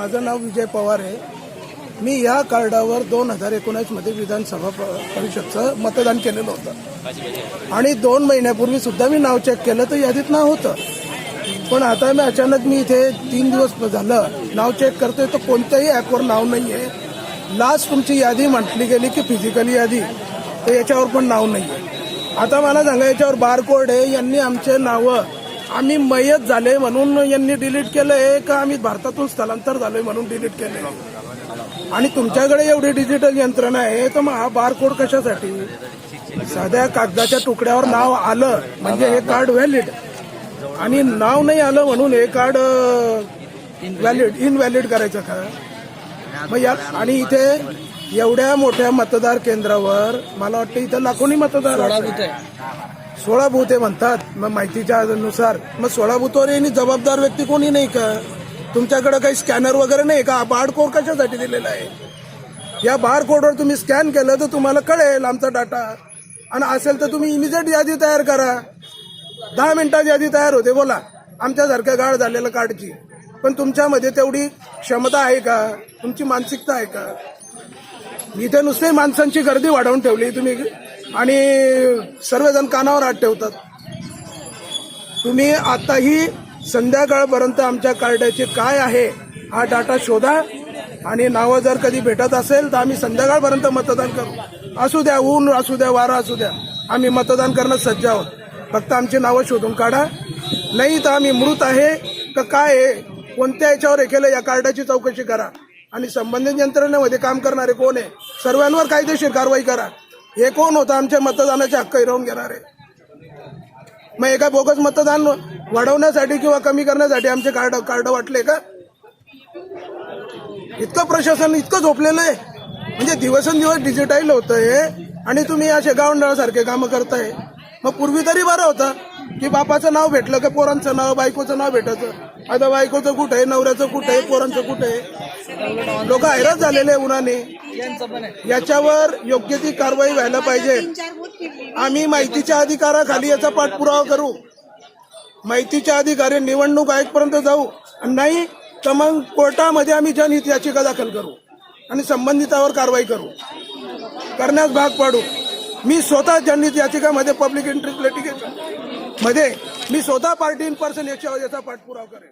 माझं नाव विजय पवार आहे। मी या कार्डावर 2019 मध्ये विधानसभा परिषदचं मतदान केलेलं होतं आणि 2 महिन्यापूर्वी सुद्धा मी नाव चेक केलं तर यादीत नाव होतं। पण आता मी अचानक इथे 3 दिवस झालं नाव चेक करतोय तर कोणत्याही ॲपवर नाव नाही आहे। लास्ट तुमची यादी म्हटली गेली की फिजिकली यादी, तर याच्यावर पण नाव नाही आहे। आता मला सांगा, याच्यावर बारकोड आहे, यांनी आमचे नावं आम्ही मयत झाले म्हणून यांनी डिलीट केलंय का आम्ही भारतातून स्थलांतर झालोय म्हणून डिलीट केलंय? आणि तुमच्याकडे एवढी डिजिटल यंत्रणा आहे तर मग हा बारकोड कशासाठी? साध्या कागदाच्या तुकड्यावर नाव आलं म्हणजे हे कार्ड व्हॅलिड, आणि नाव नाही आलं म्हणून हे कार्ड इनव्हॅलिड करायचं का? मग या आणि इथे एवढ्या मोठ्या मतदार केंद्रावर मला वाटतं इथं लाखोनी मतदार 16 बूथ आहे म्हणतात मग माहितीच्या नुसार। मग 16 बूथवर यांनी जबाबदार व्यक्ती कोणी नाही का? तुमच्याकडे काही स्कॅनर वगैरे नाही का? बारकोड कशासाठी दिलेला आहे? या बारकोडवर तुम्ही स्कॅन केलं तर तुम्हाला कळेल आमचा डाटा, आणि असेल तर तुम्ही इमिजिएट यादी तयार करा। 10 मिनिटात यादी तयार होते, बोला आमच्यासारख्या गाळ झालेलं कार्डची। पण तुमच्यामध्ये तेवढी क्षमता आहे का? तुमची मानसिकता आहे का? इथे नुसते माणसांची गर्दी वाढवून ठेवली तुम्ही आणि सर्वजण कानावर हात ठेवतात। तुम्ही आताही संध्याकाळपर्यंत आमच्या कार्डाचे काय आहे हा डाटा शोधा, आणि नावं जर कधी भेटत असेल तर आम्ही संध्याकाळपर्यंत मतदान करू। असू द्या, ऊन असू द्या, वारा असू द्या, आम्ही मतदान करण्यास सज्ज आहोत। फक्त आमची नावं शोधून काढा, नाही तर आम्ही मृत आहे का काय आहे, कोणत्या याच्यावर हे केलं या कार्डाची चौकशी करा, आणि संबंधित यंत्रणेमध्ये काम करणारे कोण आहे सर्वांवर कायदेशीर कारवाई करा। हे कोण होतं आमच्या मतदानाचे हक्क हिरावून घेणारे? मग एका बोगस मतदान वाढवण्यासाठी किंवा कमी करण्यासाठी आमचे कार्ड वाटले का? इतकं प्रशासन इतकं झोपलेलं आहे, म्हणजे दिवसेंदिवस डिजिटाईल होतंय आणि तुम्ही असे गावंडाळासारखे कामं करताय। मग पूर्वी तरी बरं होतं की बापाचं नाव भेटलं का पोरांचं नाव, बायकोचं नाव भेटायचं। आता बायकोचं कुठं आहे, नवऱ्याचं कुठं आहे, पोरांचं कुठं आहे? लोक हैराण झालेले आहे उन्हाने। याच्यावर योग्य ती कारवाई व्हायला पाहिजे। आम्ही माहितीच्या अधिकाराखाली याचा पाठपुरावा करू, माहितीच्या अधिकारी निवडणूक आयोगापर्यंत जाऊ, नाही तर मग कोर्टामध्ये आम्ही जनहित याचिका दाखल करू आणि संबंधितावर कारवाई करण्यास भाग पाडू। मी स्वतः जनहित याचिकामध्ये पब्लिक इंटरेस्ट लिटिगेशन मध्ये मी स्वतः पार्टी इन पर्सन याचा पाठपुरावा करेन।